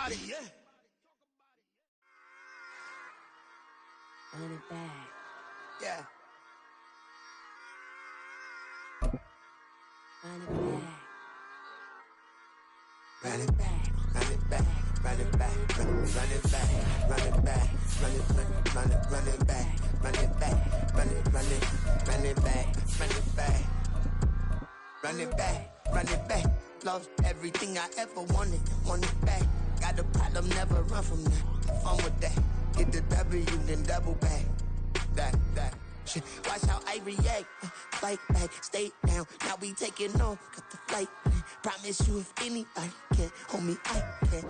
Run it back. Yeah. Run it back. Run it back, run it back, run it back, run it back, run it back, run it back, run it back, run it back, run it back, run it back, run it back. Lost everything I ever wanted it back. Got a problem, never run from that. Fun with that. Get the W, then double back. That. Shit. Watch how I react. Fight back, stay down. Now we taking off. Got the flight. Promise you, if anybody can, homie, I can.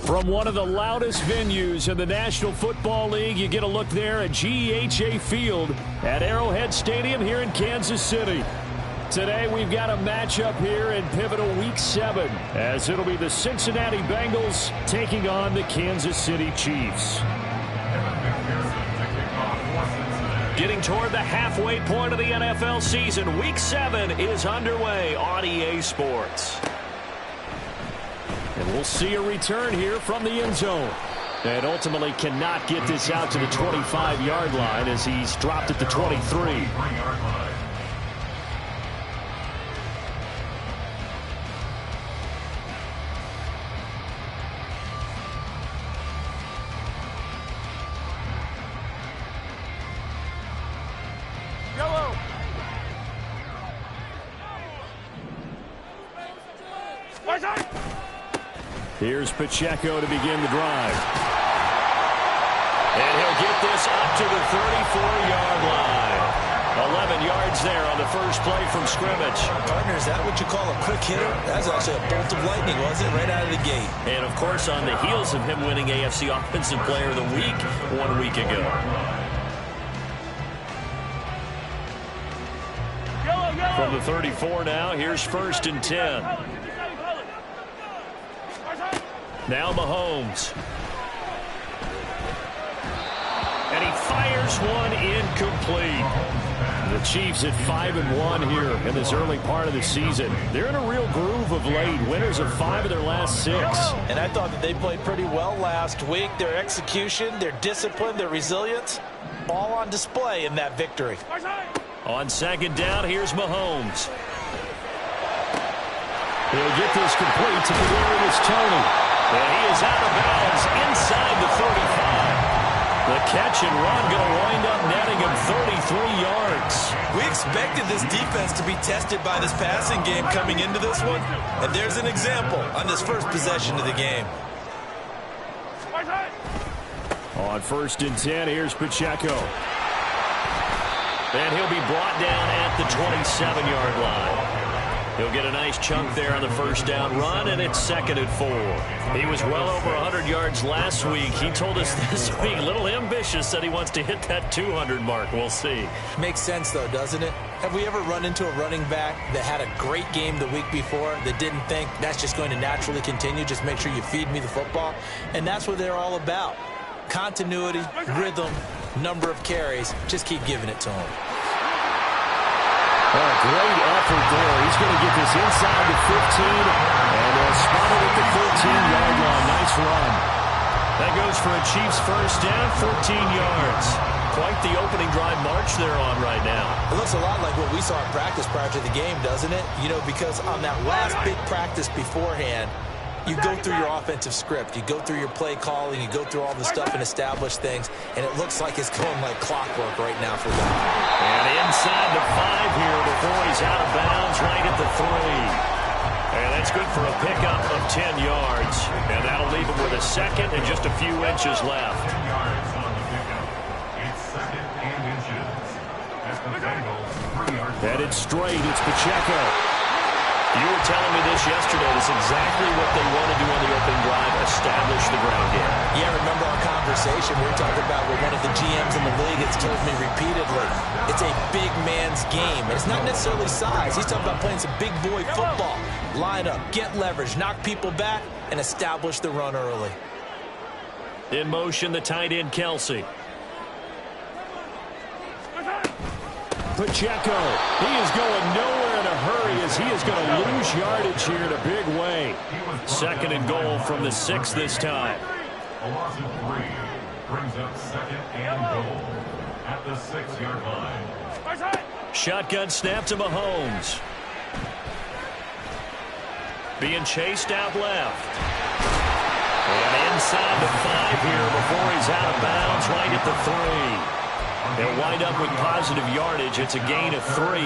From one of the loudest venues in the National Football League, you get a look there at GEHA Field at Arrowhead Stadium here in Kansas City. Today we've got a matchup here in pivotal Week 7, as it'll be the Cincinnati Bengals taking on the Kansas City Chiefs. Getting toward the halfway point of the NFL season, Week 7 is underway on EA Sports. And we'll see a return here from the end zone. And ultimately cannot get this out to the 25-yard line as he's dropped at the 23. Here's Pacheco to begin the drive. And he'll get this up to the 34-yard line. 11 yards there on the first play from scrimmage. Partner, is that what you call a quick hitter? That's actually a bolt of lightning, wasn't it? Right out of the gate. And, of course, on the heels of him winning AFC Offensive Player of the Week 1 week ago. From the 34 now, here's 1st and 10. Now Mahomes. And he fires one incomplete. The Chiefs at 5-1 here in this early part of the season. They're in a real groove of late. Winners of 5 of their last 6. And I thought that they played pretty well last week. Their execution, their discipline, their resilience, all on display in that victory. On 2nd down, here's Mahomes. He'll get this complete to Kadarius Toney. And he is out of bounds inside the 35. The catch and run going to wind up netting him 33 yards. We expected this defense to be tested by this passing game coming into this one. And there's an example on this first possession of the game. On 1st and 10, here's Pacheco. And he'll be brought down at the 27-yard line. He'll get a nice chunk there on the first down run, and it's 2nd and 4. He was well over 100 yards last week. He told us this week, a little ambitious, that he wants to hit that 200 mark. We'll see. Makes sense, though, doesn't it? Have we ever run into a running back that had a great game the week before that didn't think that's just going to naturally continue? Just make sure you feed me the football. And that's what they're all about. Continuity, rhythm, number of carries. Just keep giving it to him. Oh, great effort there. He's going to get this inside the 15, and they'll spot it at the 14-yard line. Nice run. That goes for a Chiefs first down, 14 yards. Quite the opening drive march they're on right now. It looks a lot like what we saw in practice prior to the game, doesn't it? You know, because on that last big practice beforehand, you go through your offensive script, you go through your play calling, you go through all the stuff and establish things, and it looks like it's going like clockwork right now for them. And inside the 5 here before he's out of bounds, right at the 3. And that's good for a pickup of 10 yards. And that'll leave him with a 2nd and just a few inches left. Headed straight, it's Pacheco. You were telling me this yesterday. That's exactly what they want to do on the opening drive, establish the ground game. Yeah, remember our conversation we were talking about with one of the GMs in the league that's told me repeatedly, it's a big man's game. And it's not necessarily size. He's talking about playing some big boy football. Line up, get leverage, knock people back, and establish the run early. In motion, the tight end, Kelsey. Pacheco, he is going nowhere in a hurry as as he is going to lose yardage here in a big way. 2nd and goal from the 6 this time. A loss of 3 brings up 2nd and goal at the 6-yard line. Shotgun snap to Mahomes. Being chased out left. And inside the 5 here before he's out of bounds right at the 3. They'll wind up with positive yardage. It's a gain of 3,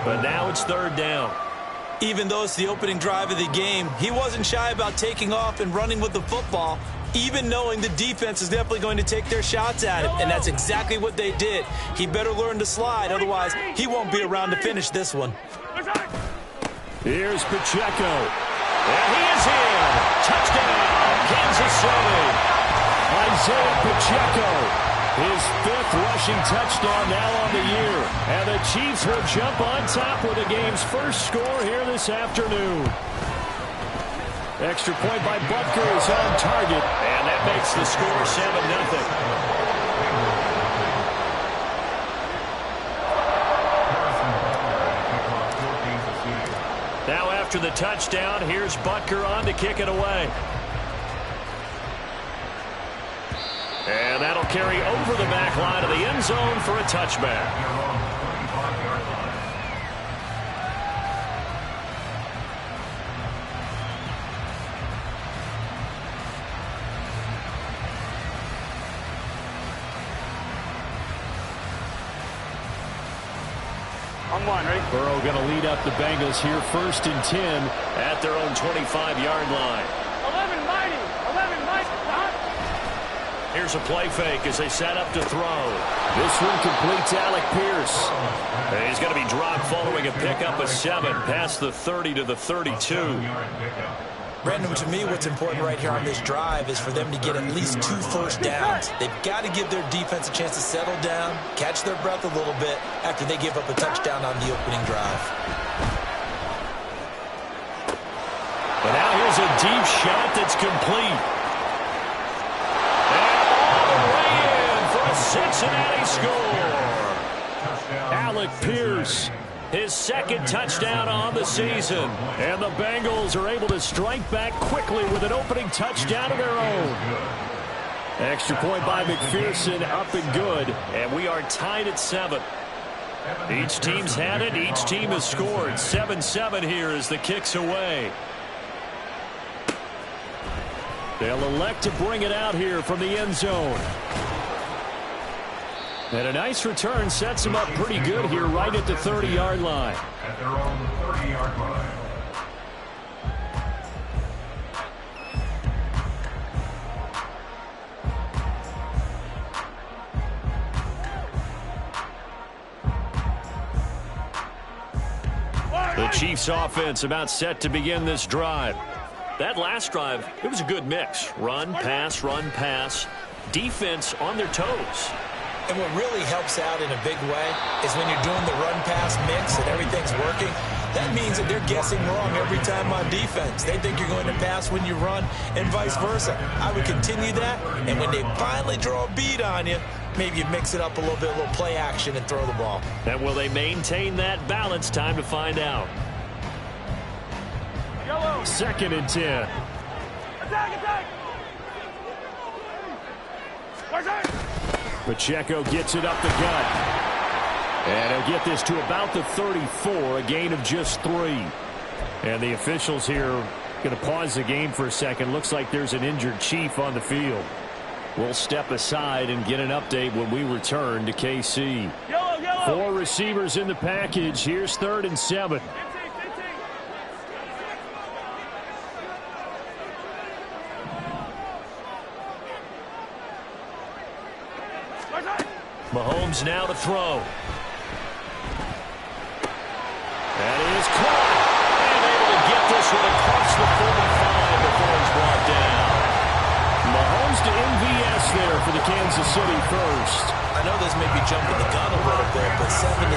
but now it's 3rd down. Even though it's the opening drive of the game, he wasn't shy about taking off and running with the football, even knowing the defense is definitely going to take their shots at him, and that's exactly what they did. He better learn to slide, otherwise he won't be around to finish this one. Here's Pacheco. And he is in. Touchdown, Kansas City. Isaiah Pacheco, his 5th rushing touchdown now on the year. And the Chiefs will jump on top with the game's first score here this afternoon. Extra point by Butker is on target, and that makes the score 7-0. Now after the touchdown, here's Butker on to kick it away. And that'll carry over the back line of the end zone for a touchback. Burrow going to lead up the Bengals here 1st and 10 at their own 25-yard line. 11 mighty. Here's a play fake as they set up to throw. This one completes Alec Pierce. And he's going to be dropped following a pickup of 7 past the 30 to the 32. Brandon, to me, what's important right here on this drive is for them to get at least 2 first downs. They've got to give their defense a chance to settle down, catch their breath a little bit after they give up a touchdown on the opening drive. But now here's a deep shot that's complete. And all the way in for a Cincinnati score. Alec Pierce, his 2nd touchdown on the season. And the Bengals are able to strike back quickly with an opening touchdown of their own. Extra point by McPherson, up and good. And we are tied at 7. Each team's had it. Each team has scored. 7-7 here as the kick's away. They'll elect to bring it out here from the end zone. And a nice return sets them up pretty good here right at the 30-yard line. At their own 30-yard line. The Chiefs offense about set to begin this drive. That last drive, it was a good mix. Run, pass. Defense on their toes. And what really helps out in a big way is when you're doing the run-pass mix and everything's working, that means that they're guessing wrong every time on defense. They think you're going to pass when you run and vice versa. I would continue that, and when they finally draw a beat on you, maybe you mix it up a little bit, a little play action, and throw the ball. And will they maintain that balance? Time to find out. 2nd and 10. Attack! Pacheco gets it up the gut. And he'll get this to about the 34, a gain of just 3. And the officials here going to pause the game for a second. Looks like there's an injured Chief on the field. We'll step aside and get an update when we return to KC. 4 receivers in the package. Here's 3rd and 7. Mahomes now to throw. That is caught. And able to get this one across the 45 before he's brought down. Mahomes to MVS there for the Kansas City first. I know this may be jumping the gun a little bit, but 7-7,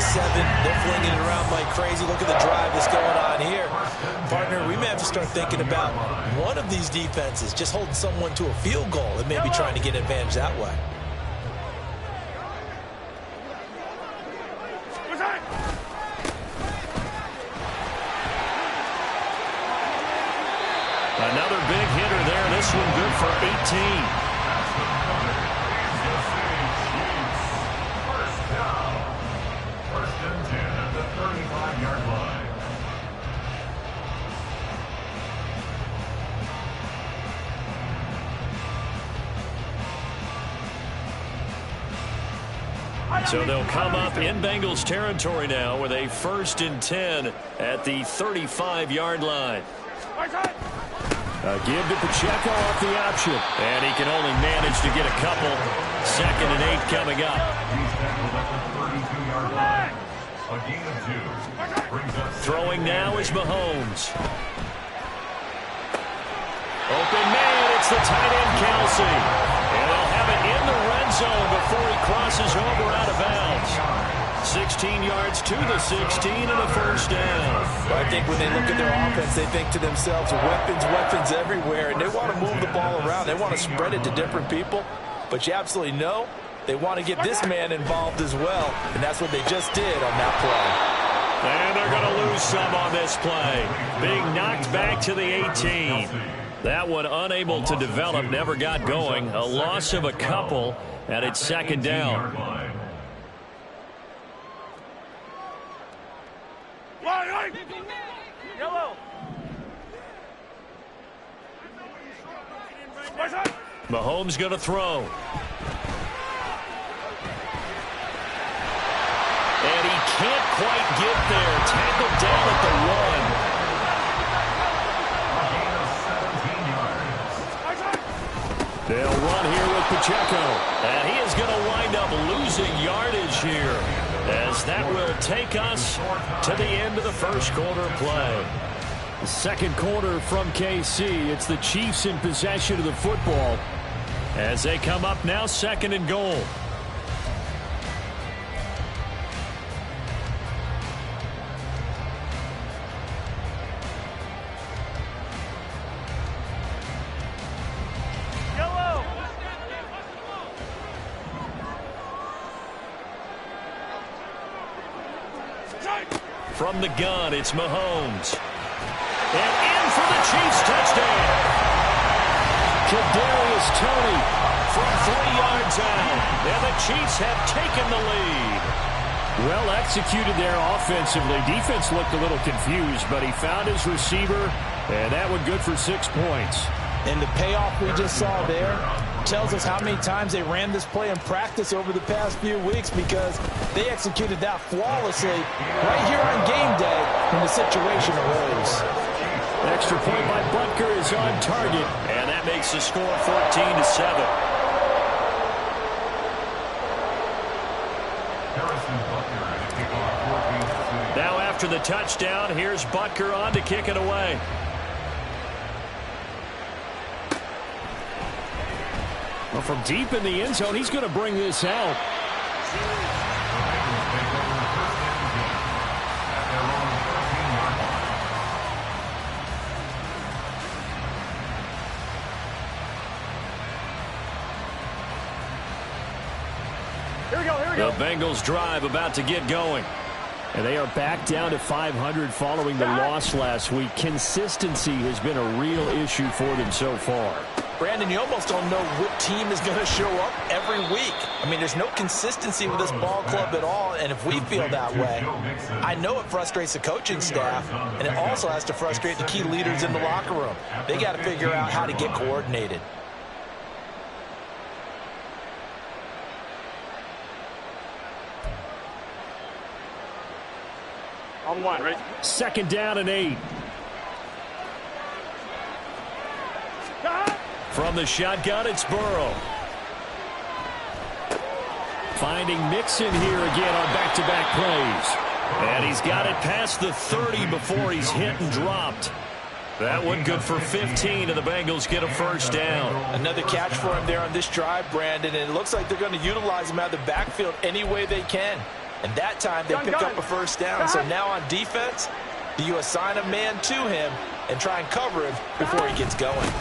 they're flinging it around like crazy. Look at the drive that's going on here. Partner, we may have to start thinking about one of these defenses just holding someone to a field goal and maybe trying to get an advantage that way. this one good for 18. First down. First and 10 at the 35-yard line. So they'll come up in Bengals territory now with a 1st and 10 at the 35-yard line. A give to Pacheco off the option. And he can only manage to get a couple. 2nd and 8 coming up. He's tackled at the 32-yard line. A gain of 2. Brings up Throwing now is Mahomes. Open man, it's the tight end Kelsey. And they'll have it in the red zone before he crosses over out of bounds. 16 yards to the 16 and a 1st down. But I think when they look at their offense, they think to themselves, weapons everywhere, and they want to move the ball around. They want to spread it to different people. But you absolutely know they want to get this man involved as well, and that's what they just did on that play. And they're going to lose some on this play. Being knocked back to the 18. That one unable to develop, never got going. A loss of a couple, and it's 2nd down. Yellow. Mahomes going to throw. And he can't quite get there. Tackled down at the 1. They'll run here with Pacheco. And he is going to wind up losing yardage here, as that will take us to the end of the 1st quarter play. The 2nd quarter from KC. It's the Chiefs in possession of the football as they come up now 2nd and goal. From the gun, it's Mahomes. And in for the Chiefs touchdown. Kadarius Toney from 3 yards out. And the Chiefs have taken the lead. Well executed there offensively. Defense looked a little confused, but he found his receiver, and that one good for 6 points. And the payoff we just saw there tells us how many times they ran this play in practice over the past few weeks, because they executed that flawlessly right here on game day when the situation arose. Extra point by Butker is on target, and that makes the score 14-7. Now after the touchdown, here's Butker on to kick it away. Well, from deep in the end zone, he's going to bring this out. Here we go. The Bengals drive about to get going. And they are back down to 500 following the loss last week. Consistency has been a real issue for them so far. Brandon, you almost don't know what team is going to show up every week. I mean, there's no consistency with this ball club at all, and if we feel that way, I know it frustrates the coaching staff, and it also has to frustrate the key leaders in the locker room. They got to figure out how to get coordinated. On 1, right? 2nd down and 8. From the shotgun, it's Burrow. Finding Mixon here again on back-to-back plays. And he's got it past the 30 before he's hit and dropped. That one good for 15, and the Bengals get a 1st down. Another catch for him there on this drive, Brandon, and it looks like they're going to utilize him out of the backfield any way they can. And that time they pick up a 1st down. So now on defense, do you assign a man to him and try and cover him before he gets going?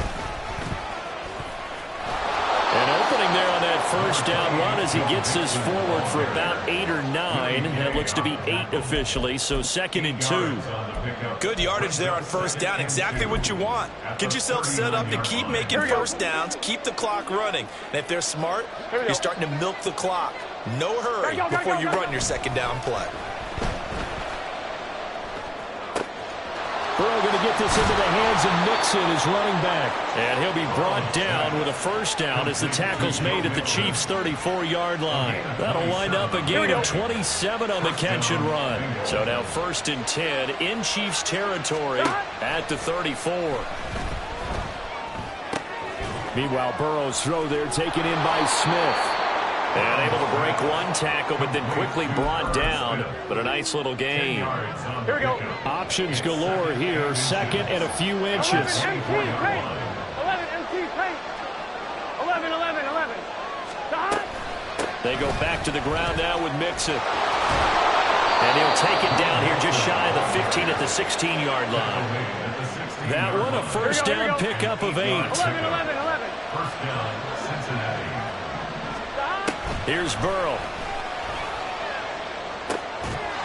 And opening there on that first down run as he gets this forward for about 8 or 9. That looks to be 8 officially, so 2nd and 2. Good yardage there on first down. Exactly what you want. Get yourself set up to keep making first downs, keep the clock running. And if they're smart, you're starting to milk the clock. No hurry before you run your second down play. Burrow going to get this into the hands of Mixon as running back. And he'll be brought down with a first down as the tackle's made at the Chiefs' 34-yard line. That'll wind up a gain of 27 on the catch and run. So now 1st and 10 in Chiefs territory at the 34. Meanwhile, Burrow's throw there taken in by Smith. And able to break one tackle, but then quickly brought down. But a nice little gain. Here we go. Options galore here. 2nd and a few inches. 11 MT paint. 11. They go back to the ground now with Mixon. And he'll take it down here just shy of the 15 at the 16-yard line. That one a first down pickup of 8. 11. First down, Cincinnati. Here's Burrow.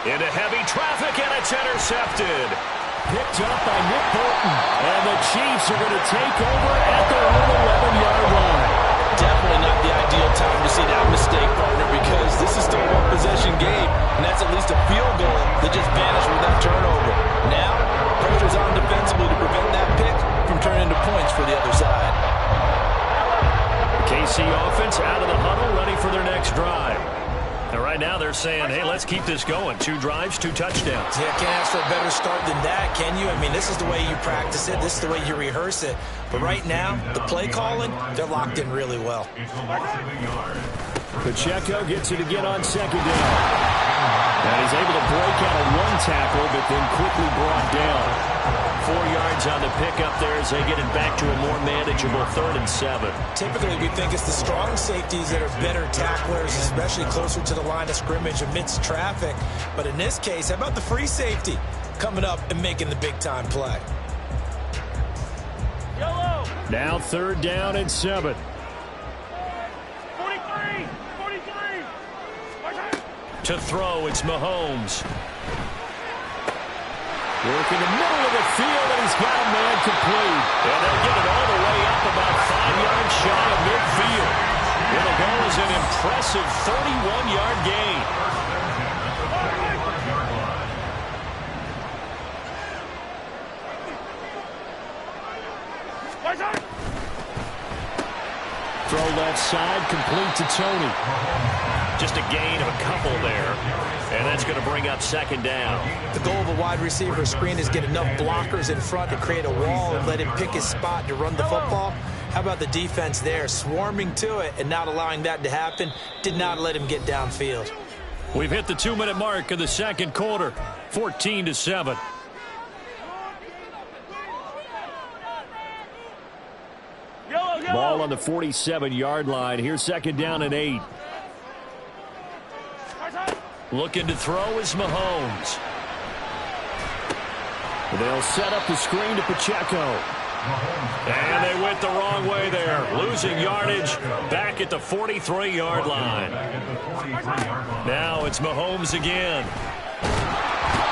Into heavy traffic, and it's intercepted. Picked up by Nick Bolton. And the Chiefs are going to take over at their own 11-yard line. Definitely not the ideal time to see that mistake, partner, because this is still a one-possession game, and that's at least a field goal that just vanished with that turnover. Now, pressure's on defensively to prevent that pick from turning into points for the other side. KC offense out of the huddle, ready for their next drive. And right now they're saying, hey, let's keep this going. 2 drives, 2 touchdowns. Yeah, can't ask for a better start than that, can you? I mean, this is the way you practice it. This is the way you rehearse it. But right now, the play calling, they're locked in really well. Pacheco gets it again on 2nd down. And he's able to break out of 1 tackle, but then quickly brought down. 4 yards on the pickup there as they get it back to a more manageable 3rd and 7. Typically, we think it's the strong safeties that are better tacklers, especially closer to the line of scrimmage amidst traffic. But in this case, how about the free safety coming up and making the big-time play? Now 3rd down and 7. 43. To throw, it's Mahomes. Work in the middle of the field, and he's got a man complete. And they'll get it all the way up about 5 yards shy of midfield. It'll go as an impressive 31-yard gain. Throw left side, complete to Tony. Just a gain of a couple there. And that's going to bring up 2nd down. The goal of a wide receiver screen is get enough blockers in front to create a wall and let him pick his spot to run the football. How about the defense there, swarming to it and not allowing that to happen? Did not let him get downfield. We've hit the 2-minute mark of the 2nd quarter, 14-7. Ball on the 47-yard line. Here's 2nd down and 8. Looking to throw is Mahomes. They'll set up the screen to Pacheco. And they went the wrong way there. Losing yardage back at the 43-yard line. Now it's Mahomes again.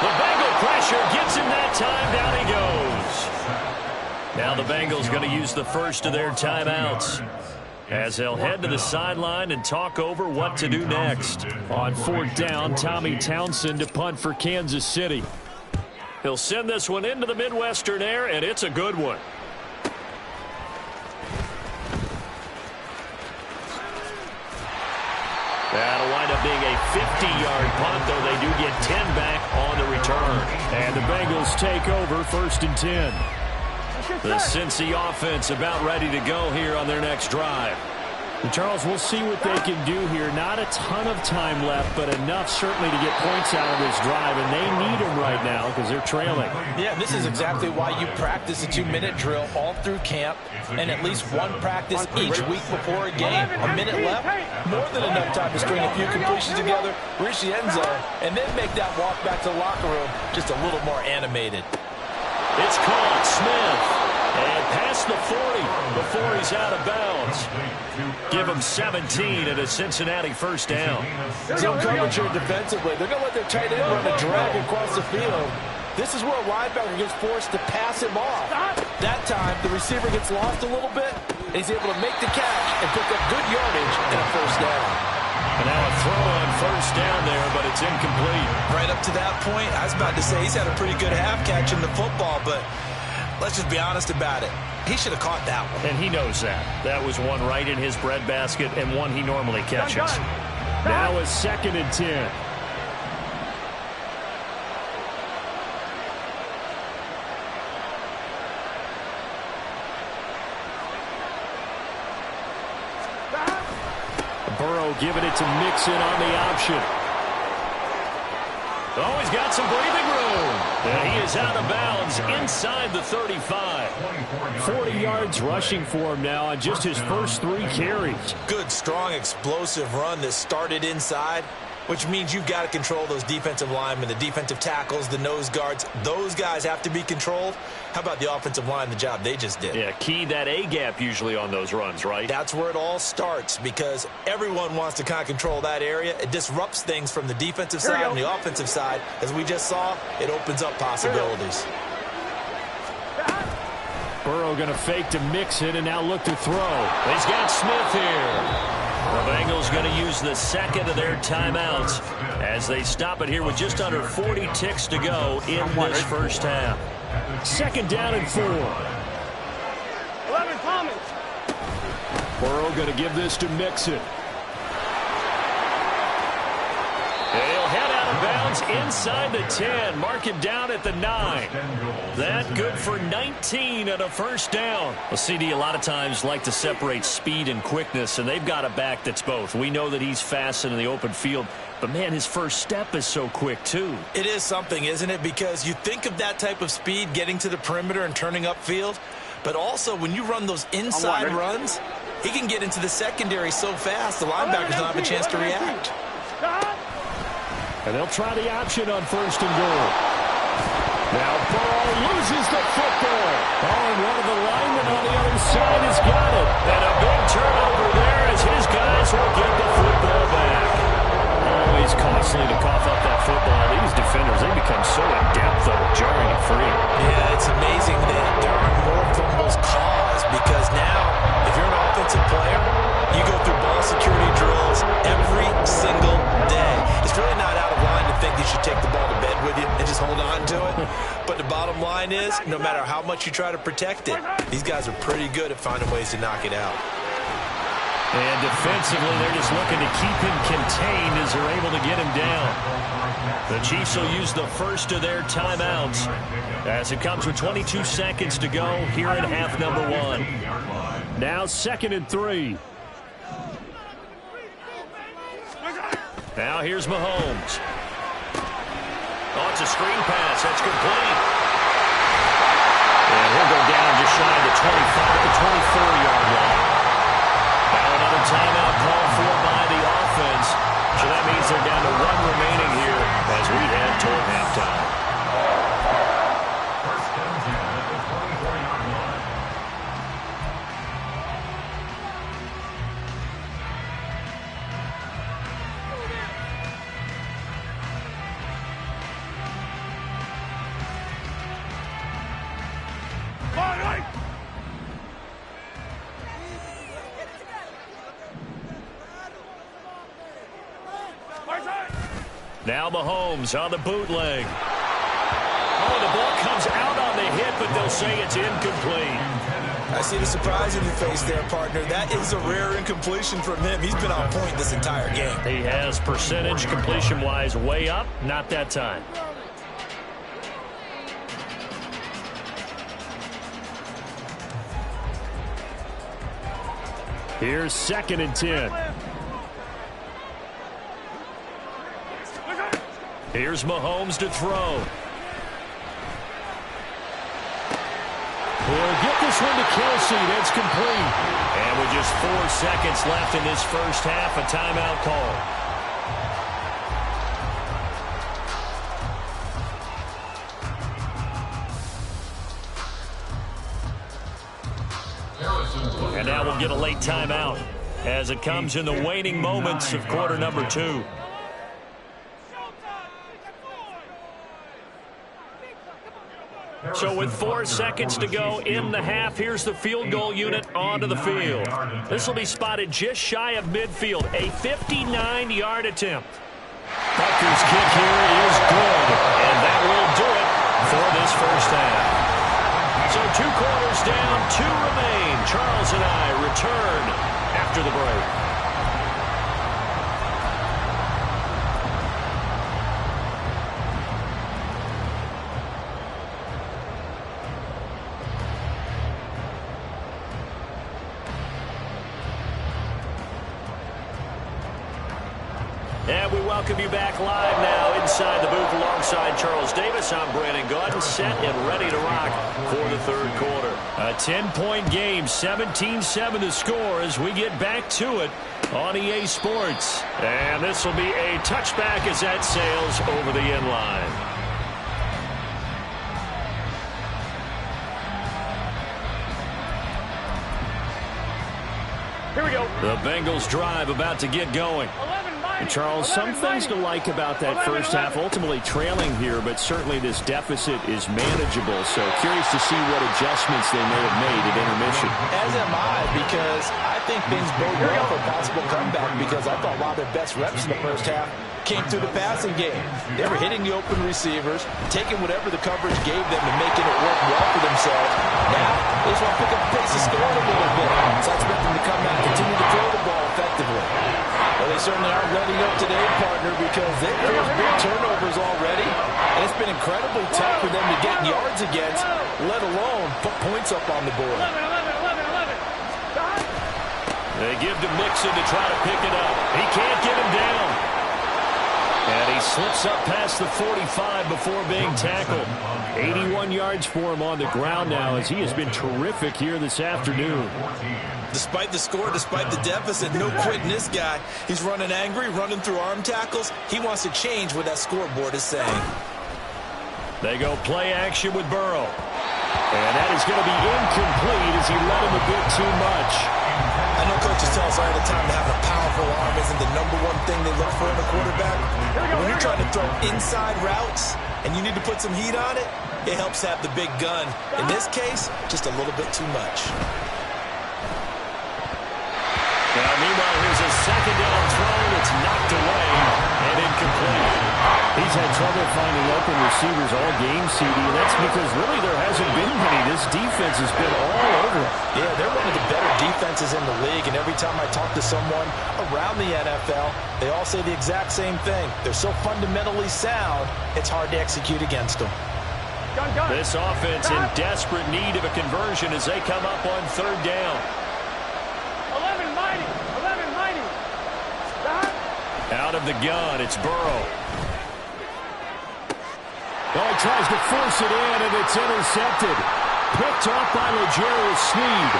The Bengal pressure gets him that time. Down he goes. Now the Bengals going to use the first of their timeouts as they'll head to the sideline and talk over what to do next. On 4th down, Tommy Townsend to punt for Kansas City. He'll send this one into the Midwestern air, and it's a good one. That'll wind up being a 50-yard punt, though they do get 10 back on the return. And the Bengals take over 1st and 10. The Cincy offense about ready to go here on their next drive. And Charles, we'll see what they can do here. Not a ton of time left, but enough certainly to get points out of this drive, and they need them right now because they're trailing. Yeah, this is exactly why you practice a 2-minute drill all through camp and at least one practice each week before a game. A minute left, more than enough time to string a few completions together, reach the end zone, and then make that walk back to the locker room just a little more animated. It's caught. Smith. And past the 40 before he's out of bounds. Give him 17 at a Cincinnati first down. Zone coverage here defensively. They're going to let their tight end run a drag across the field. This is where a linebacker gets forced to pass him off. That time, the receiver gets lost a little bit, and he's able to make the catch and pick up good yardage and a first down. And now a throw on first down there, but it's incomplete. Right up to that point, I was about to say he's had a pretty good half catching the football, but let's just be honest about it. He should have caught that one. And he knows that. That was one right in his breadbasket and one he normally catches. Now a 2nd and 10. Burrow giving it to Mixon on the option. Oh, he's got some breathing room. And he is out of bounds inside the 35. 40 yards rushing for him now on just his first 3 carries. Good, strong, explosive run that started inside, which means you've got to control those defensive linemen, the defensive tackles, the nose guards. Those guys have to be controlled. How about the offensive line, the job they just did? Yeah, key that A-gap usually on those runs, right? That's where it all starts because everyone wants to kind of control that area. It disrupts things from the defensive side and the offensive side. As we just saw, it opens up possibilities. Burrow going to fake to Mixon and now look to throw. He's got Smith here. The Bengals going to use the second of their timeouts as they stop it here with just under 40 ticks to go in this first half. 2nd down and 4. 11, Thomas. Burrow going to give this to Mixon. He'll head out of bounds inside the 10. Mark him down at the 9. That good for 19 and a first down. Well, CD a lot of times like to separate speed and quickness, and they've got a back that's both. We know that he's fast in the open field, but, man, his first step is so quick, too. It is something, isn't it? Because you think of that type of speed getting to the perimeter and turning upfield, but also when you run those inside runs, he can get into the secondary so fast the linebackers don't have a chance to react. And they'll try the option on 1st and goal. Now Burrow loses the football. Oh, and one of the linemen on the other side has got it. And a big turnover there as his guys will get the football back. Always costly to cough up that football. These defenders, they become so adept, though, jarring it free. Yeah, it's amazing that there aren't more fumbles caused because now, if you're an offensive player, you go through ball security drills every single day. It's really not out of line to think you should take the ball to bed with you and just hold on to it. But the bottom line is, no matter how much you try to protect it, these guys are pretty good at finding ways to knock it out. And defensively, they're just looking to keep him contained as they're able to get him down. The Chiefs will use the first of their timeouts as it comes with 22 seconds to go here in half number 1. Now 2nd and 3. Now here's Mahomes. Oh, it's a screen pass. That's complete. And he'll go down just shy of the 25 to 24-yard line. Now another timeout called for by the offense. So that means they're down to 1 remaining here as we head toward halftime. First and 10 at the 24-yard line. Now Mahomes on the bootleg. Oh, the ball comes out on the hit, but they'll say it's incomplete. I see the surprise in your face there, partner. That is a rare incompletion from him. He's been on point this entire game. He has percentage completion-wise way up, not that time. Here's 2nd and 10. Here's Mahomes to throw. He'll get this one to Kelsey. That's complete. And with just 4 seconds left in this first half, a timeout call. And now we'll get a late timeout as it comes in the waning moments of quarter number 2. So with 4 seconds to go in the half, here's the field goal unit onto the field. This will be spotted just shy of midfield, a 59-yard attempt. Butker's kick here is good, and that will do it for this first half. So 2 quarters down, 2 remain. Charles and I return after the break. And we welcome you back live now inside the booth alongside Charles Davis. I'm Brandon Gaudin, set and ready to rock for the third quarter. A 10-point game, 17-7 to score as we get back to it on EA Sports. And this will be a touchback as that sails over the end line. Here we go. The Bengals drive about to get going. And Charles, some things to like about that first half, ultimately trailing here, but certainly this deficit is manageable. So curious to see what adjustments they may have made at intermission. As am I, because I think things bode well for a possible comeback, because I thought a lot of their best reps in the first half came through the passing game. They were hitting the open receivers, taking whatever the coverage gave them and making it work well for themselves. Now, they just want to pick up the pace of scoring a little bit. So I expect them to come out and continue to throw the ball effectively. Well, they certainly aren't letting up today, partner, because they've caused big turnovers already. And it's been incredibly tough for them to get yards against, let alone put points up on the board. 11. They give to Mixon to try to pick it up. He can't get him down. And he slips up past the 45 before being tackled. 81 yards for him on the ground now as he has been terrific here this afternoon. Despite the score, despite the deficit, no quitting this guy. He's running angry, running through arm tackles. He wants to change what that scoreboard is saying. They go play action with Burrow. And that is going to be incomplete as he led him a bit too much. I know coaches tell us all the time that having a powerful arm isn't the #1 thing they look for in a quarterback. When you're trying to throw inside routes and you need to put some heat on it, it helps have the big gun. In this case, just a little bit too much. Now, meanwhile, here's a second down throw that's knocked away and incomplete. He's had trouble finding open receivers all game, CD, and that's because really there hasn't been many. This defense has been all over him. Yeah, they're one of the better defenses in the league, and every time I talk to someone around the NFL, they all say the exact same thing. They're so fundamentally sound, it's hard to execute against them. This offense in desperate need of a conversion as they come up on third down. 11 mighty. Out of the gun, it's Burrow. Oh, he tries to force it in, and it's intercepted. Picked off by L'Jarius Sneed.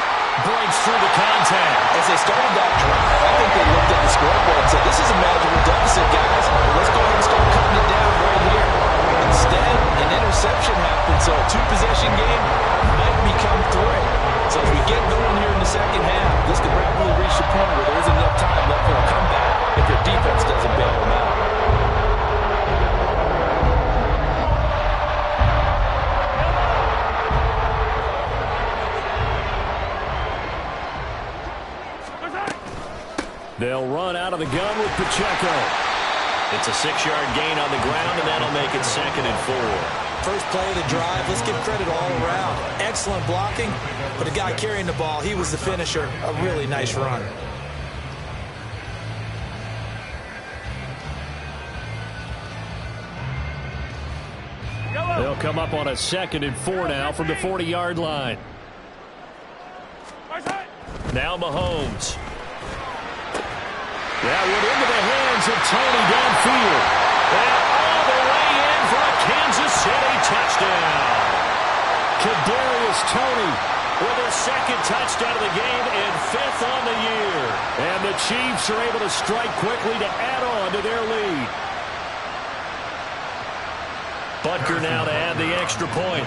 Breaks through the contact. As they started that drive, I think they looked at the scoreboard and said, this is a manageable deficit, guys. Let's go ahead and start cutting it down right here. Instead, an interception happened, so a 2-possession game might become 3. So as we get going here in the second half, this could rapidly reach the point where there isn't enough time left for a comeback if your defense doesn't bail them out. They'll run out of the gun with Pacheco. It's a 6-yard gain on the ground, and that'll make it 2nd and 4. First play of the drive, let's give credit all around. Excellent blocking, but the guy carrying the ball, he was the finisher. A really nice run. They'll come up on a 2nd and 4 now from the 40-yard line. Now Mahomes. That went into the hands of Tony downfield. And all the way in for a Kansas City touchdown. Kadarius Toney with his 2nd touchdown of the game and 5th on the year. And the Chiefs are able to strike quickly to add on to their lead. Butker now to add the extra point.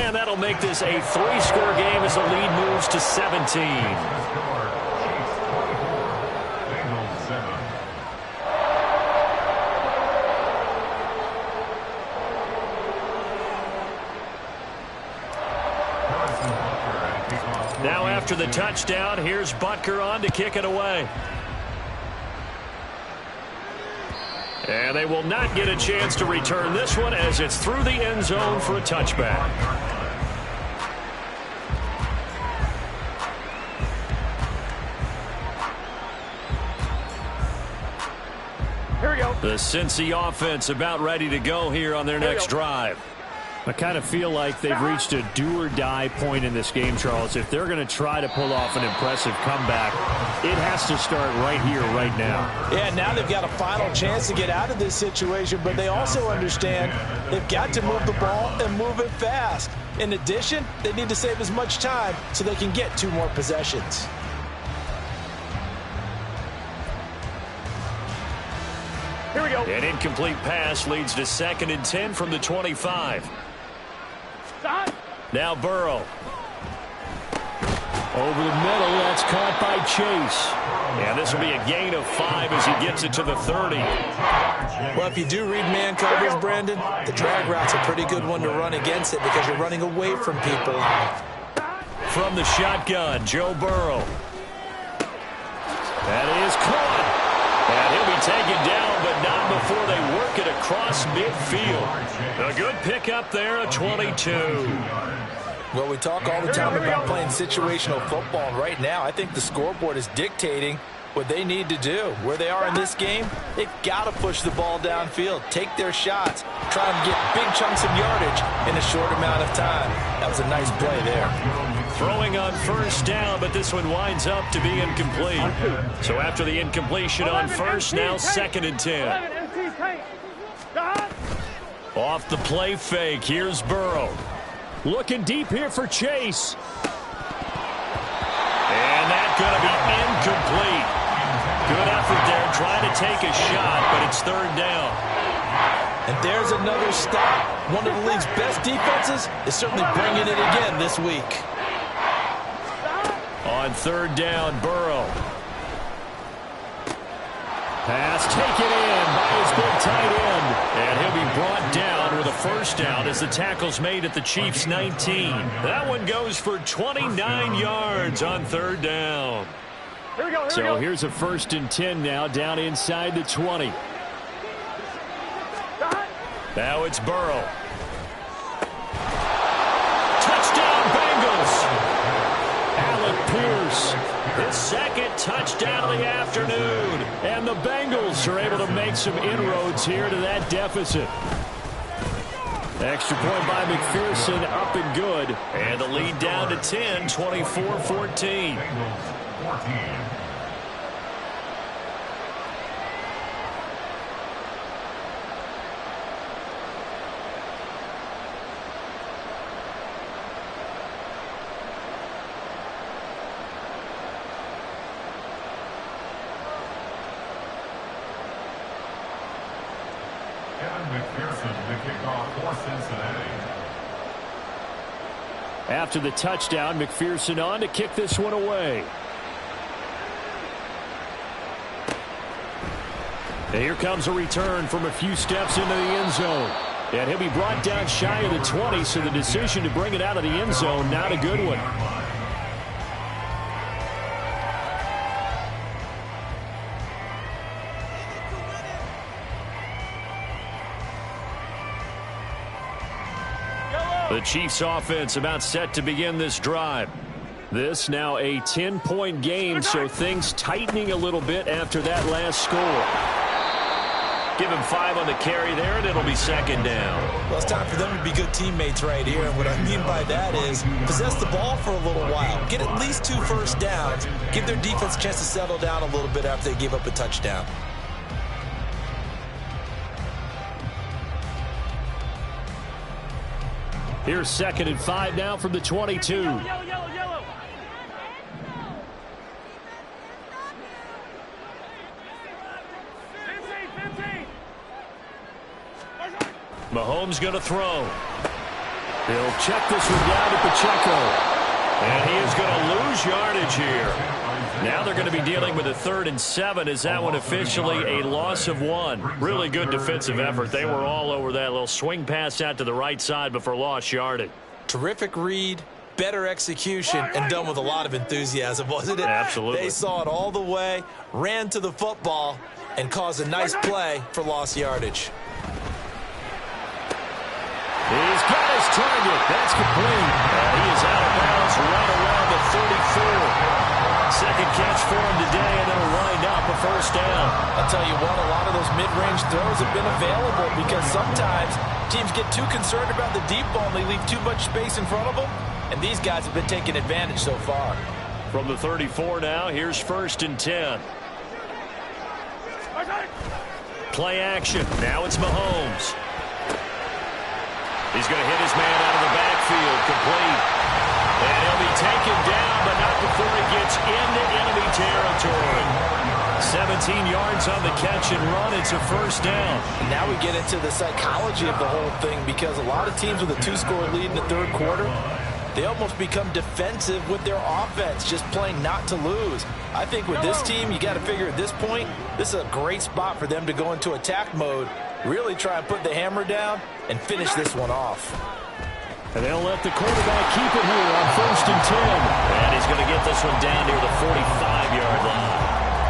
And that'll make this a 3-score game as the lead moves to 17. Now after the touchdown, here's Butker on to kick it away. And they will not get a chance to return this one as it's through the end zone for a touchback. Here we go. The Cincy offense about ready to go here on their next drive. I kind of feel like they've reached a do-or-die point in this game, Charles. If they're going to try to pull off an impressive comeback, it has to start right here, right now. Yeah, now they've got a final chance to get out of this situation, but they also understand they've got to move the ball and move it fast. In addition, they need to save as much time so they can get 2 more possessions. Here we go. An incomplete pass leads to 2nd and 10 from the 25. Stop. Now Burrow. Over the middle, that's caught by Chase. And this will be a gain of 5 as he gets it to the 30. Well, if you do read man coverage, Brandon, the drag route's a pretty good one to run against it because you're running away from people. From the shotgun, Joe Burrow. That is caught. And he'll be taken down, but not before they work it across midfield. A good pickup there, a 22. Well, we talk all the time about playing situational football, and right now I think the scoreboard is dictating what they need to do. Where they are in this game, they've got to push the ball downfield, take their shots, try and get big chunks of yardage in a short amount of time. That was a nice play there. Throwing on 1st down, but this one winds up to be incomplete. So after the incompletion on 1st, now 2nd and 10. Off the play fake, here's Burrow. Looking deep here for Chase. And that's going to be incomplete. Good effort there, trying to take a shot, but it's 3rd down. And there's another stop. One of the league's best defenses is certainly bringing it again this week. On 3rd down, Burrow. Pass taken in by his big tight end. And he'll be brought down with a 1st down as the tackle's made at the Chiefs' 19. That one goes for 29 yards on 3rd down. Here we go. So here's a 1st and 10 now down inside the 20. Now it's Burrow. Touchdown, Bengals. Alec Pierce, his 2nd touchdown of the afternoon. And the Bengals are able to make some inroads here to that deficit. Extra point by McPherson, up and good. And the lead down to 10, 24-14. After the touchdown, McPherson on to kick this one away. And here comes a return from a few steps into the end zone. And he'll be brought down shy of the 20, so the decision to bring it out of the end zone, not a good one. The Chiefs offense about set to begin this drive. This now a 10-point game, so things tightening a little bit after that last score. Give him 5 on the carry there, and it'll be 2nd down. Well, it's time for them to be good teammates right here, and what I mean by that is possess the ball for a little while. Get at least 2 first downs. Give their defense a chance to settle down a little bit after they give up a touchdown. Here's 2nd and 5 now from the 22. Yellow. Mahomes going to throw. He'll check this one down to Pacheco. And he is going to lose yardage here. Now they're going to be dealing with a 3rd and 7. Is that one officially a loss of 1? Really good defensive effort. They were all over that little swing pass out to the right side, but for lost yardage. Terrific read, better execution, and done with a lot of enthusiasm, wasn't it? Absolutely. They saw it all the way, ran to the football, and caused a nice play for lost yardage. He's got his target. That's complete. And he is out of bounds right around the 34. Second catch for him today, and it'll wind up a first down. I'll tell you what, a lot of those mid-range throws have been available because sometimes teams get too concerned about the deep ball and they leave too much space in front of them, and these guys have been taking advantage so far. From the 34 now, here's 1st and 10. Play action. Now it's Mahomes. He's going to hit his man out of the backfield. Complete. And he'll be taken down, but not before he gets into enemy territory. 17 yards on the catch and run. It's a first down. And now we get into the psychology of the whole thing because a lot of teams with a 2-score lead in the 3rd quarter, they almost become defensive with their offense, just playing not to lose. I think with this team, you got to figure at this point, this is a great spot for them to go into attack mode, really try and put the hammer down and finish this one off. And they'll let the quarterback keep it here on 1st and 10. And he's going to get this one down near the 45-yard line.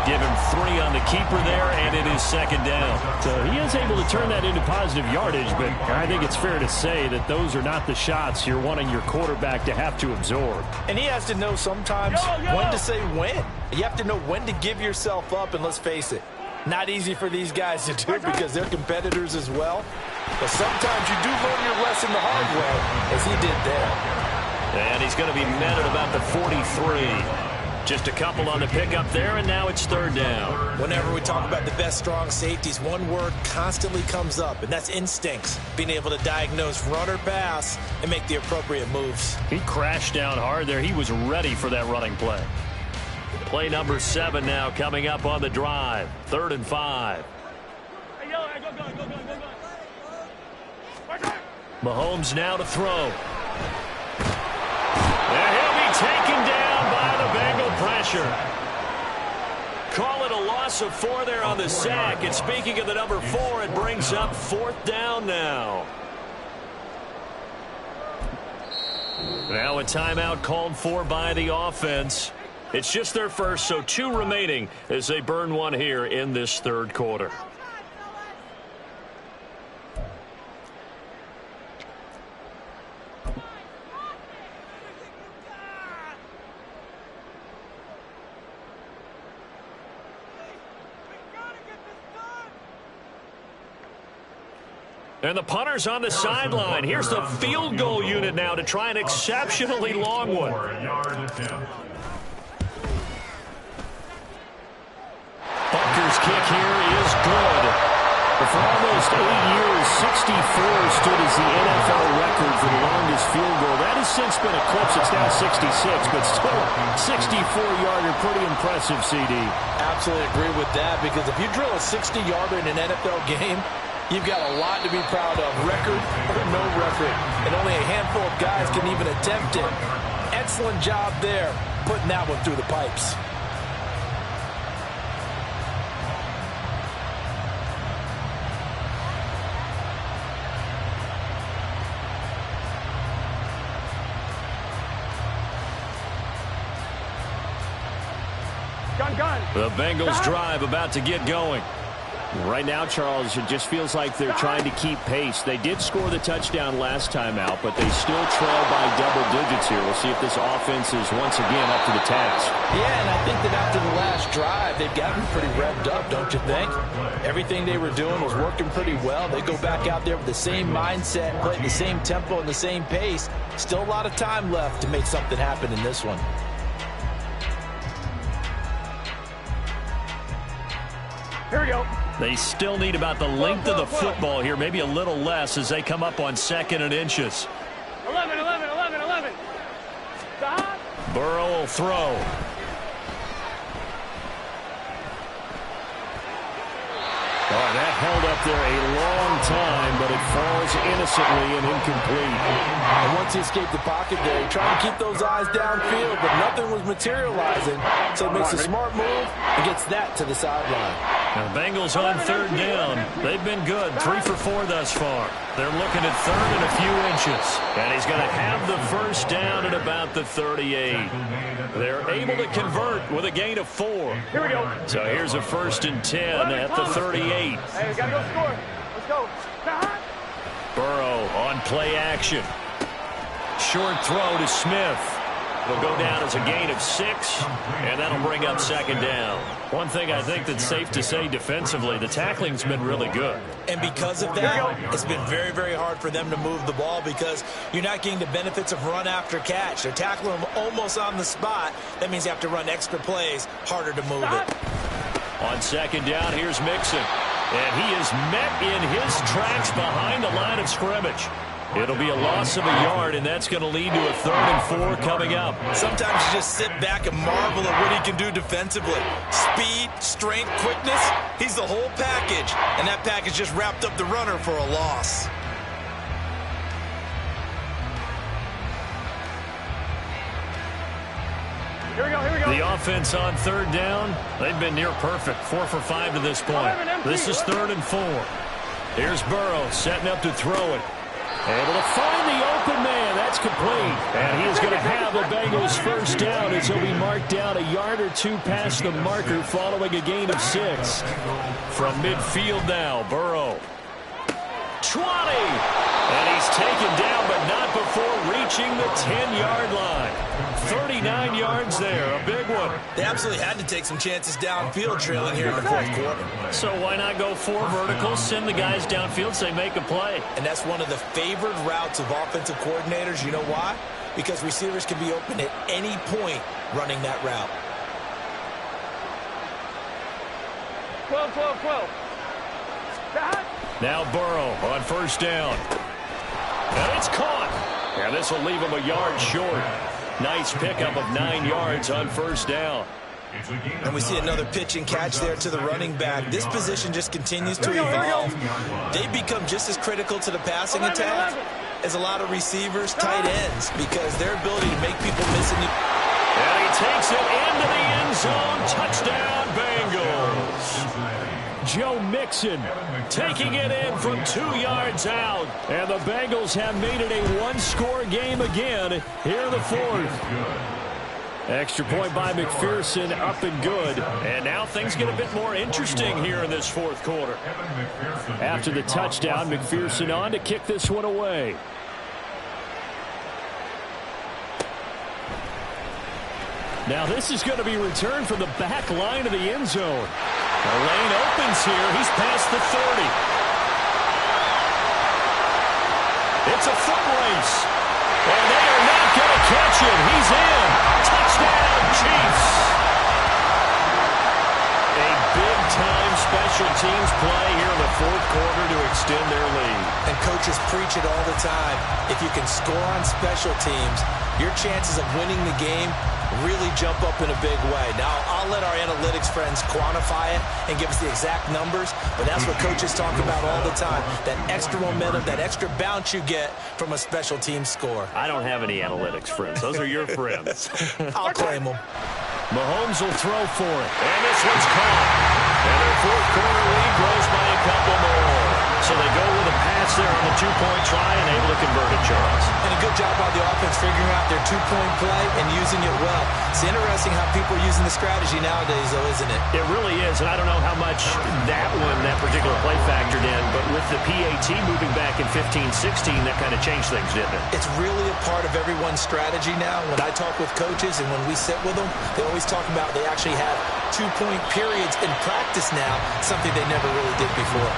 Give him 3 on the keeper there, and it is 2nd down. So he is able to turn that into positive yardage, but I think it's fair to say that those are not the shots you're wanting your quarterback to have to absorb. And he has to know sometimes when to say when. You have to know when to give yourself up, and let's face it, not easy for these guys to do because they're competitors as well. But sometimes you do learn your lesson the hard way, as he did there. And he's going to be met at about the 43. Just a couple on the pickup there, and now it's 3rd down. Whenever we talk about the best strong safeties, one word constantly comes up, and that's instincts. Being able to diagnose run or pass and make the appropriate moves. He crashed down hard there. He was ready for that running play. Play number 7 now coming up on the drive. 3rd and 5. Mahomes now to throw. And he'll be taken down by the Bengal pressure. Call it a loss of 4 there on the sack. And speaking of the number 4, it brings up 4th down now. Now a timeout called for by the offense. It's just their first, so 2 remaining as they burn one here in this 3rd quarter. And the punter's on the sideline. Here's the field goal unit now to try an exceptionally long one. Bunker's kick here is good. But for almost 8 years, 64 stood as the NFL record for the longest field goal. That has since been eclipsed. It's now 66, but still 64-yarder. Pretty impressive, CD. Absolutely agree with that, because if you drill a 60-yarder in an NFL game, you've got a lot to be proud of, record or no record. And only a handful of guys can even attempt it. Excellent job there, putting that one through the pipes. The Bengals drive about to get going. Right now, Charles, it just feels like they're trying to keep pace. They did score the touchdown last time out, but they still trail by double digits here. We'll see if this offense is once again up to the task. Yeah, and I think that after the last drive, they've gotten pretty revved up, don't you think? Everything they were doing was working pretty well. They go back out there with the same mindset, playing the same tempo and the same pace. Still a lot of time left to make something happen in this one. Here we go. They still need about the length of the football here, maybe a little less as they come up on 2nd and inches. 11. Stop. Burrow will throw. Oh, that held up there a long time, but it falls innocently and incomplete. And once he escaped the pocket there, he tried to keep those eyes downfield, but nothing was materializing. So he makes a smart move and gets that to the sideline. Now the Bengals on third down. They've been good, 3 for 4 thus far. They're looking at third and a few inches. And he's going to have the first down at about the 38. They're able to convert with a gain of 4. Here we go. So here's a 1st and 10 at the 38. Hey, we got to go score. Let's go. Burrow on play action. Short throw to Smith. It'll go down as a gain of 6, and that'll bring up 2nd down. One thing I think that's safe to say defensively, the tackling's been really good. And because of that, it's been very, very hard for them to move the ball because you're not getting the benefits of run after catch. They're tackling them almost on the spot. That means you have to run extra plays, harder to move it. On 2nd down, here's Mixon. And he is met in his tracks behind the line of scrimmage. It'll be a loss of a yard, and that's going to lead to a 3rd and 4 coming up. Sometimes you just sit back and marvel at what he can do defensively. Speed, strength, quickness, he's the whole package. And that package just wrapped up the runner for a loss. Here we go, here we go. The offense on 3rd down, they've been near perfect, 4 for 5 to this point. This is 3rd and 4. Here's Burrow setting up to throw it. Able to find the open man. That's complete. And he is going to have the Bengals first down as he'll be marked down a yard or 2 past the marker following a gain of 6. From midfield now, Burrow. 20. And he's taken down, but not before reaching the 10-yard line. 39 yards there, a big one. They absolutely had to take some chances downfield trailing here in the 4th quarter. So why not go 4 verticals, send the guys downfield, say make a play? And that's one of the favored routes of offensive coordinators. You know why? Because receivers can be open at any point running that route. 12, 12, 12. Now Burrow on 1st down. And it's caught. And this will leave him a yard short. Nice pickup of 9 yards on 1st down. And we see another pitch and catch there to the running back. This position just continues to evolve. They become just as critical to the passing attack as a lot of receivers, tight ends, because their ability to make people miss it. And he takes it into the end zone. Touchdown, Bengals. Joe Mixon taking it in from 2 yards out. And the Bengals have made it a 1-score game again here in the 4th. Extra point by McPherson, up and good. And now things get a bit more interesting here in this 4th quarter. After the touchdown, McPherson on to kick this one away. Now this is going to be returned from the back line of the end zone. The lane opens here. He's past the 30. It's a foot race. And they are not going to catch him. He's in. Touchdown, Chiefs. A big-time special teams play here in the 4th quarter to extend their lead. And coaches preach it all the time. If you can score on special teams, your chances of winning the game really jump up in a big way. Now, I'll let our analytics friends quantify it and give us the exact numbers, but that's what coaches talk about all the time, that extra momentum, that extra bounce you get from a special team score. I don't have any analytics friends. Those are your friends. I'll claim them. Mahomes will throw for it, and this one's caught. And their 4th quarter lead grows by a couple more. So they go with a pass there on the 2-point try and able to convert it, Charles. And a good job by the offense figuring out their 2-point play and using it well. It's interesting how people are using the strategy nowadays, though, isn't it? It really is, and I don't know how much that particular play factored in, but with the PAT moving back in 15-16, that kind of changed things, didn't it? It's really a part of everyone's strategy now. When I talk with coaches and when we sit with them, they always talk about they actually have 2-point periods in practice now, something they never really did before.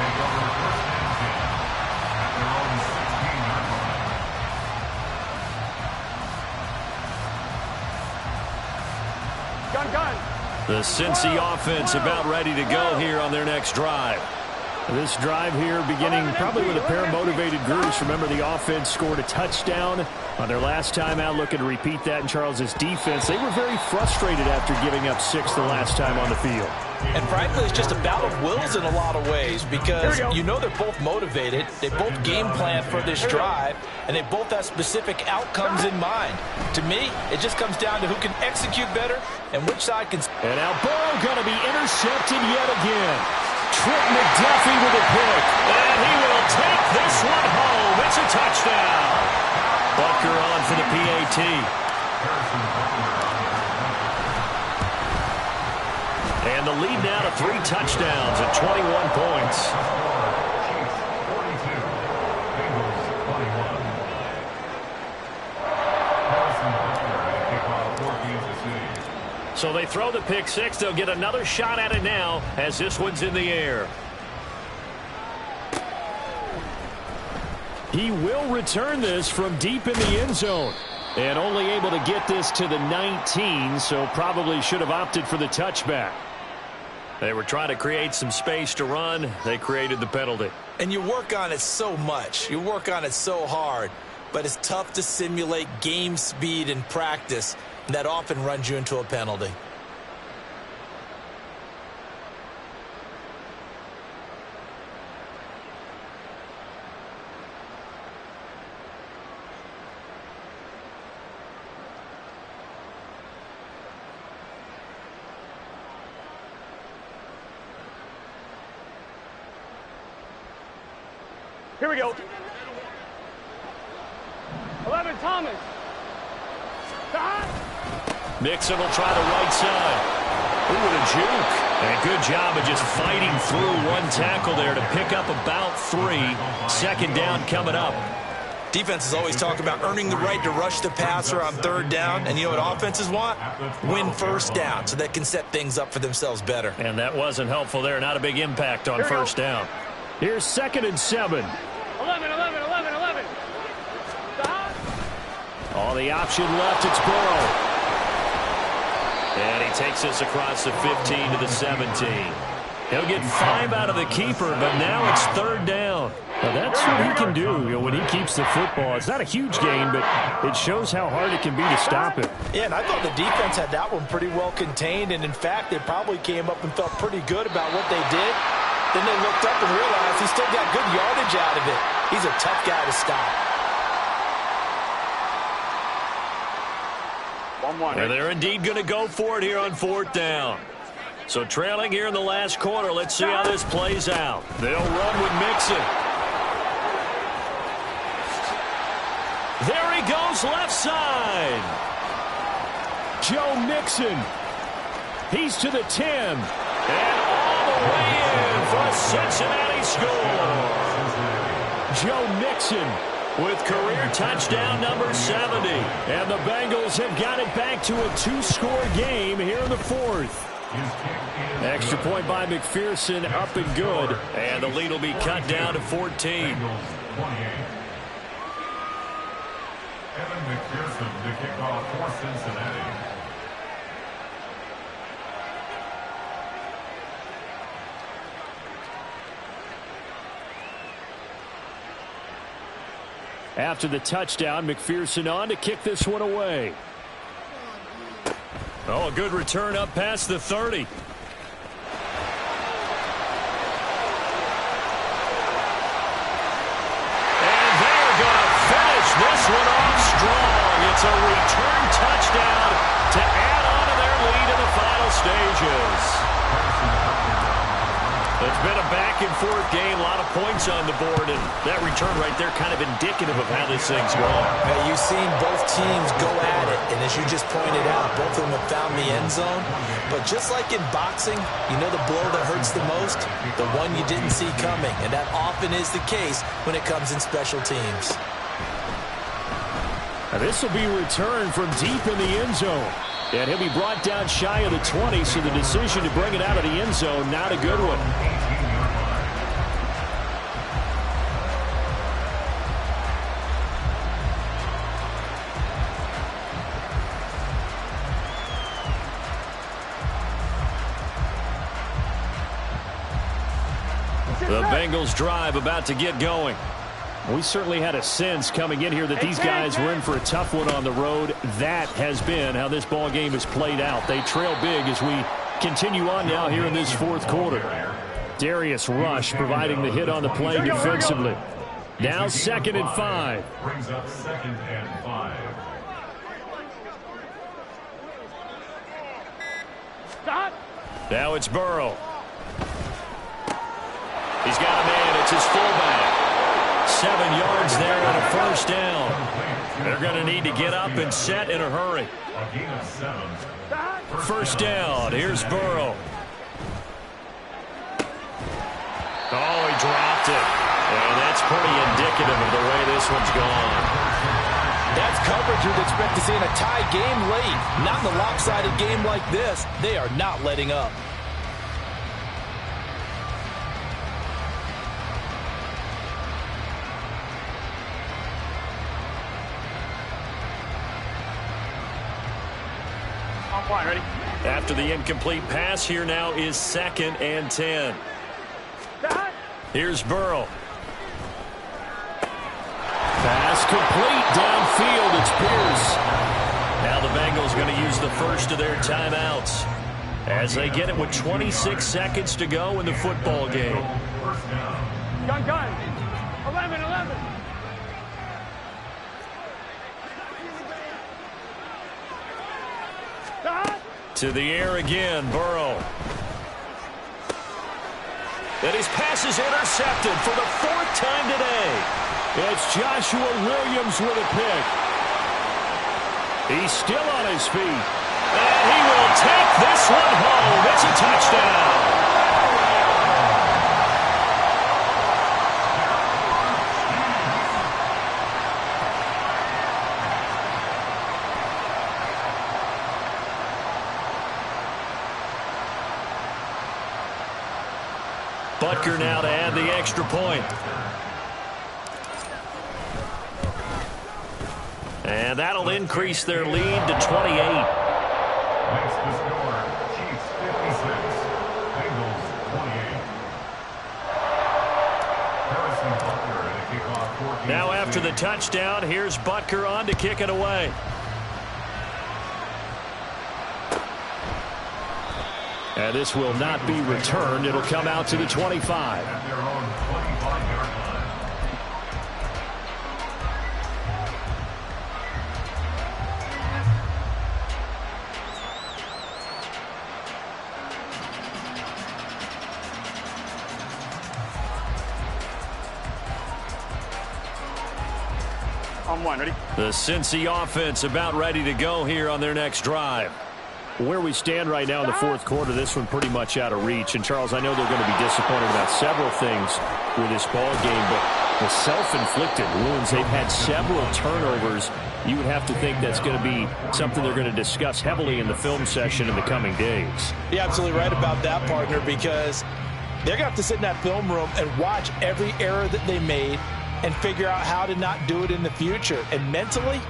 Gun. The Cincy offense about ready to go here on their next drive. This drive here beginning probably with a pair of motivated groups. Remember, the offense scored a touchdown on their last time out. Looking to repeat that in Charles' defense. They were very frustrated after giving up 6 the last time on the field. And frankly, it's just a battle of wills in a lot of ways because you know they're both motivated. They both game plan for this drive, and they both have specific outcomes in mind. To me, it just comes down to who can execute better and which side can. And now Burrow going to be intercepted yet again. Trent McDuffie with a pick, and he will take this one home. It's a touchdown. Butker on for the PAT. And the lead now to 3 touchdowns at 21 points. So they throw the pick 6. They'll get another shot at it now as this one's in the air. He will return this from deep in the end zone. And only able to get this to the 19, so probably should have opted for the touchback. They were trying to create some space to run. They created the penalty. And you work on it so much. You work on it so hard. But it's tough to simulate game speed in practice. And that often runs you into a penalty. Here we go. 11, Thomas. Mixon will try the right side. Ooh, what a juke. And a good job of just fighting through one tackle there to pick up about 3. Second down coming up. Defenses always talk about earning the right to rush the passer on 3rd down. And you know what offenses want? Win 1st down so they can set things up for themselves better. And that wasn't helpful there. Not a big impact on 1st down. Here's 2nd and 7. 11. All the option left, it's Burrow. And he takes this across the 15 to the 17. He'll get 5 out of the keeper, but now it's 3rd down. Now that's what he can do, when he keeps the football. It's not a huge gain, but it shows how hard it can be to stop it. Yeah, and I thought the defense had that one pretty well contained, and in fact, they probably came up and felt pretty good about what they did. Then they looked up and realized he still got good yardage out of it. He's a tough guy to stop. And they're indeed going to go for it here on 4th down. So trailing here in the last quarter. Let's see how this plays out. They'll run with Mixon. There he goes left side. Joe Mixon. He's to the 10. And all the way in for a Cincinnati score. Joe Mixon with career touchdown number 70. And the Bengals have got it back to a 2-score game here in the 4th. Extra point by McPherson, up and good. And the lead will be cut down to 14. Evan McPherson to kick off for Cincinnati. After the touchdown, McPherson on to kick this one away. Oh, a good return up past the 30. And they're going to finish this one off strong. It's a return touchdown to add on to their lead in the final stages. It's been a back-and-forth game, a lot of points on the board, and that return right there kind of indicative of how this thing's going. Hey, you've seen both teams go at it, and as you just pointed out, both of them have found the end zone. But just like in boxing, you know the blow that hurts the most? The one you didn't see coming, and that often is the case when it comes in special teams. Now this will be returned from deep in the end zone. And he'll be brought down shy of the 20, so the decision to bring it out of the end zone, not a good one. The Bengals drive about to get going. We certainly had a sense coming in here that these guys were in for a tough one on the road. That has been how this ball game has played out. They trail big as we continue on now here in this fourth quarter. Darius Rush providing the hit on the play defensively. Now 2nd and 5. Brings up 2nd and 5. Stop. Now it's Burrow. He's got a man. It's his fullback. 7 yards there and a first down. They're going to need to get up and set in a hurry. A gain of 7. First down. Here's Burrow. Oh, he dropped it. And that's pretty indicative of the way this one's gone. That's coverage you'd expect to see in a tie game late. Not in a lopsided game like this. They are not letting up. On point, ready? After the incomplete pass, here now is 2nd and 10. Stop. Here's Burrow. Pass complete downfield. It's Pierce. Now the Bengals going to use the first of their timeouts as they get it with 26 seconds to go in the football game. First down. Gun. 11. Stop. To the air again, Burrow. And his pass is intercepted for the 4th time today. It's Joshua Williams with a pick. He's still on his feet. And he will take this one home. It's a touchdown. Butker now to add the extra point. And that'll increase their lead to 28. Makes the score Chiefs 56, Bengals 28. Harrison Butker at a kickoff 14. Now after the touchdown, here's Butker on to kick it away. And this will not be returned. It'll come out to the 25. At their own 25-yard line. On one, ready? The Cincy offense about ready to go here on their next drive. Where we stand right now in the fourth quarter, this one pretty much out of reach. And, Charles, I know they're going to be disappointed about several things with this ball game, but the self-inflicted wounds, they've had several turnovers. You would have to think that's going to be something they're going to discuss heavily in the film session in the coming days. You're absolutely right about that, partner, because they're going to have to sit in that film room and watch every error that they made and figure out how to not do it in the future. And mentally,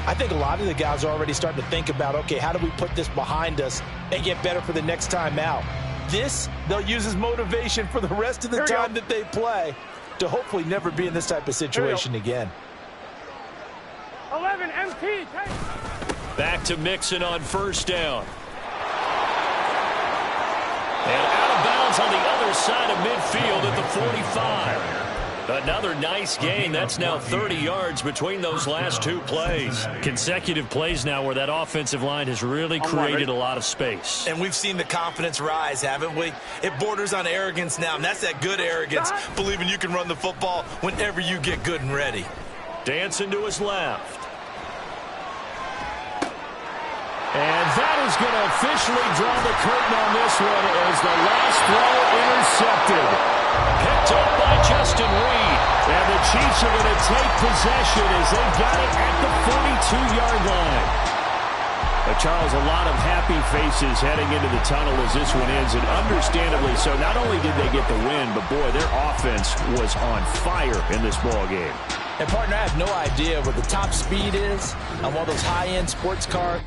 I think a lot of the guys are already starting to think about, okay, how do we put this behind us and get better for the next time out? This, they'll use as motivation for the rest of the time that they play to hopefully never be in this type of situation again. 11, MT. Back to Mixon on first down. And out of bounds on the other side of midfield at the 45. Another nice gain. That's now 30 yards between those last two plays. Consecutive plays now where that offensive line has really created a lot of space. And we've seen the confidence rise, haven't we? It borders on arrogance now, and that's that good arrogance, believing you can run the football whenever you get good and ready. Dancing to his left. And that is going to officially draw the curtain on this one as the last throw intercepted. Picked up by Justin Reed. And the Chiefs are going to take possession as they got it at the 42-yard line. But Charles, a lot of happy faces heading into the tunnel as this one ends, and understandably so. Not only did they get the win, but boy, their offense was on fire in this ball game. And partner, I have no idea what the top speed is on one of those high-end sports car